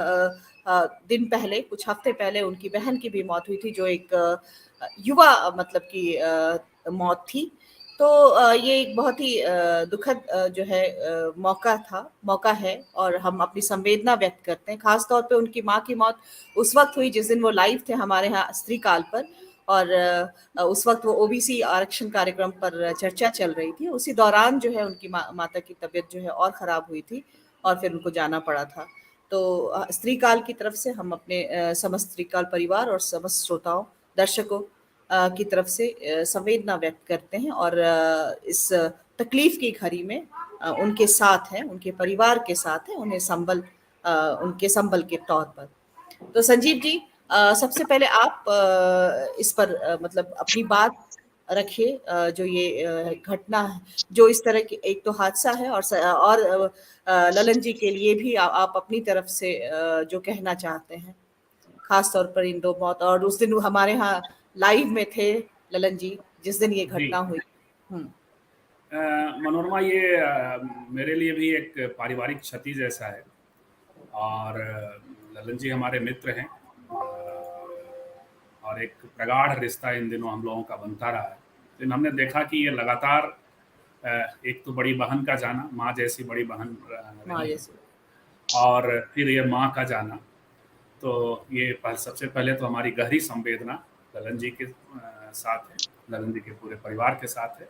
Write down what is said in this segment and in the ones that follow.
दिन पहले, कुछ हफ्ते पहले उनकी बहन की भी मौत हुई थी, जो एक युवा मतलब की मौत थी। तो ये एक बहुत ही दुखद जो है मौका है, और हम अपनी संवेदना व्यक्त करते हैं। खास तौर पे उनकी माँ की मौत उस वक्त हुई जिस दिन वो लाइव थे हमारे यहाँ स्त्री काल पर, और उस वक्त वो ओबीसी आरक्षण कार्यक्रम पर चर्चा चल रही थी। उसी दौरान जो है उनकी माता की तबीयत जो है और खराब हुई थी, और फिर उनको जाना पड़ा था। तो स्त्री काल की तरफ से हम अपने समस्त स्त्री काल परिवार और समस्त श्रोताओं, दर्शकों की तरफ से संवेदना व्यक्त करते हैं, और इस तकलीफ की घड़ी में उनके साथ हैं, उनके परिवार के साथ हैं, उनके संबल के तौर पर। तो संजीव जी, सबसे पहले आप इस पर मतलब अपनी बात रखिए। जो ये घटना है, जो इस तरह की एक तो हादसा है, और ललन जी के लिए भी आप अपनी तरफ से जो कहना चाहते हैं, खास तौर पर इन दो मौत, और उस दिन हमारे यहाँ लाइव में थे ललन जी जिस दिन ये जी घटना हुई। मनोरमा, ये मेरे लिए भी एक पारिवारिक क्षति जैसा है। और ललन जी हमारे मित्र हैं, और एक प्रगाढ़ रिश्ता इन दिनों हम लोगों का बनता रहा है। लेकिन हमने देखा कि ये लगातार एक तो बड़ी बहन का जाना, माँ जैसी बड़ी बहन हाँ, रही है, जैसे और फिर ये माँ का जाना। तो ये सबसे पहले तो हमारी गहरी संवेदना ललन जी के साथ है, ललन जी के पूरे परिवार के साथ है,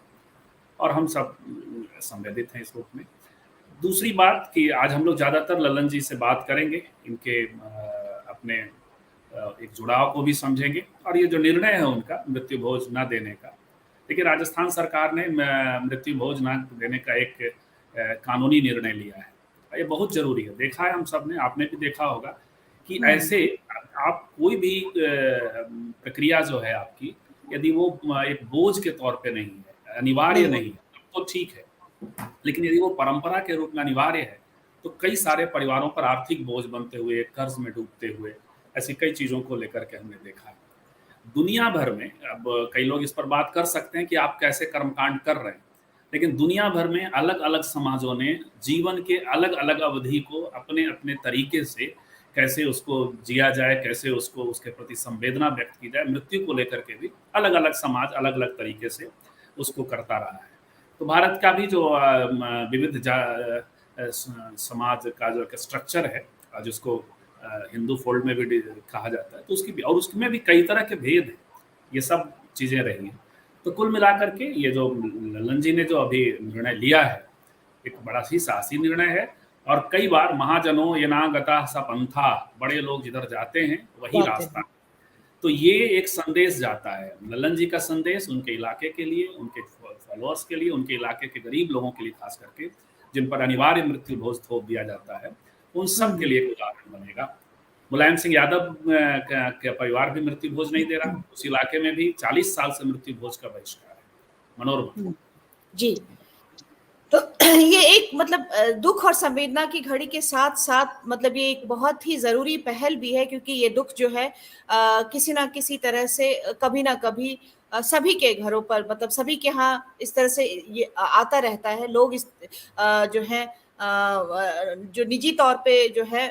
और हम सब संवेदित हैं इस रूप में। दूसरी बात कि आज हम लोग ज़्यादातर ललन जी से बात करेंगे, इनके अपने एक जुड़ाव को भी समझेंगे, और ये जो निर्णय है उनका मृत्यु भोज न देने का। देखिए, राजस्थान सरकार ने मृत्यु भोज न देने का एक कानूनी निर्णय लिया है। ये बहुत ज़रूरी है। देखा है हम सब ने, आपने भी देखा होगा कि ऐसे आप कोई भी प्रक्रिया जो है आपकी, यदि वो एक बोझ के तौर पे नहीं है, अनिवार्य नहीं है, तो ठीक है। लेकिन यदि वो परंपरा के रूप में अनिवार्य है, तो कई सारे परिवारों पर आर्थिक बोझ बनते हुए, कर्ज में डूबते हुए, ऐसी कई चीज़ों को लेकर के हमने देखा है दुनिया भर में। अब कई लोग इस पर बात कर सकते हैं कि आप कैसे कर्मकांड कर रहे हैं, लेकिन दुनिया भर में अलग अलग समाजों ने जीवन के अलग अलग अवधि को अपने अपने तरीके से कैसे उसको जिया जाए, कैसे उसको उसके प्रति संवेदना व्यक्त की जाए, मृत्यु को लेकर के भी अलग अलग समाज अलग अलग तरीके से उसको करता रहा है। तो भारत का भी जो विविध समाज का जो स्ट्रक्चर है, जिसको हिंदू फोल्ड में भी कहा जाता है, तो उसकी भी, और उसमें भी कई तरह के भेद हैं, ये सब चीज़ें रही हैं। तो कुल मिलाकर के ये जो ललन जी ने जो अभी निर्णय लिया है, एक बड़ा ही साहसी निर्णय है। और कई बार महाजनों ये ना गता सा पंथा, बड़े लोग जिधर जाते हैं वही रास्ता। तो ये एक संदेश जाता है, ललन जी का संदेश उनके इलाके के लिए, उनके फॉलोअर्स के लिए, उनके इलाके के गरीब लोगों के लिए, खास करके जिन पर अनिवार्य मृत्यु भोज थोप दिया जाता है, उन सब के लिए एक उदाहरण बनेगा। मुलायम सिंह यादव का परिवार भी मृत्यु भोज नहीं दे रहा, उस इलाके में भी 40 साल से मृत्यु भोज का बहिष्कार है। मनोरमा जी, तो ये एक मतलब दुख और संवेदना की घड़ी के साथ साथ मतलब ये एक बहुत ही जरूरी पहल भी है, क्योंकि ये दुख जो है किसी ना किसी तरह से कभी ना कभी सभी के घरों पर, मतलब सभी के यहाँ इस तरह से ये आता रहता है। लोग इस जो है जो निजी तौर पे जो है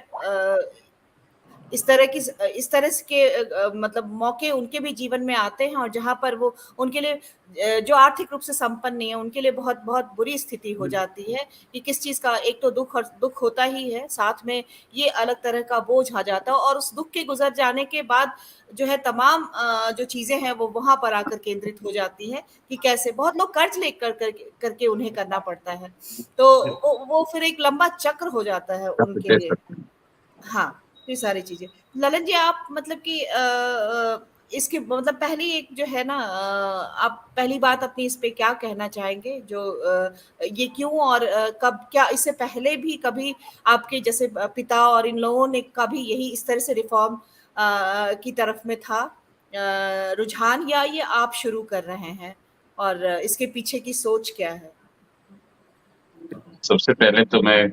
इस तरह के मतलब मौके उनके भी जीवन में आते हैं, और जहां पर वो उनके लिए जो आर्थिक रूप से संपन्न नहीं है, उनके लिए बहुत बहुत बुरी स्थिति हो जाती है कि किस चीज का एक तो दुख होता ही है, साथ में ये अलग तरह का बोझ आ जाता है। और उस दुख के गुजर जाने के बाद जो है तमाम जो चीजें हैं वो वहां पर आकर केंद्रित हो जाती है कि कैसे बहुत लोग कर्ज लेकर करके उन्हें करना पड़ता है। तो वो फिर एक लंबा चक्र हो जाता है उनके लिए। हाँ, ये सारी चीजें। ललन जी, आप मतलब कि इसके मतलब पहली एक जो है ना, आप पहली बात अपनी इस पे क्या कहना चाहेंगे, जो ये क्यों और कब, क्या इससे पहले भी कभी आपके जैसे पिता और इन लोगों ने कभी यही इस तरह से रिफॉर्म की तरफ में था रुझान, या ये आप शुरू कर रहे हैं, और इसके पीछे की सोच क्या है? सबसे पहले तो मैं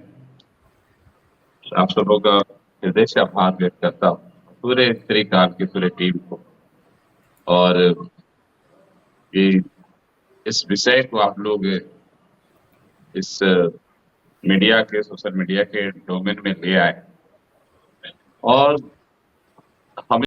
आप सबों का हृदय से आभार व्यक्त करता हूँ, पूरे स्त्री काल की पूरे टीम को। और ये इस विषय को आप लोग इस मीडिया के, सोशल मीडिया के डोमेन में ले आए, और हमें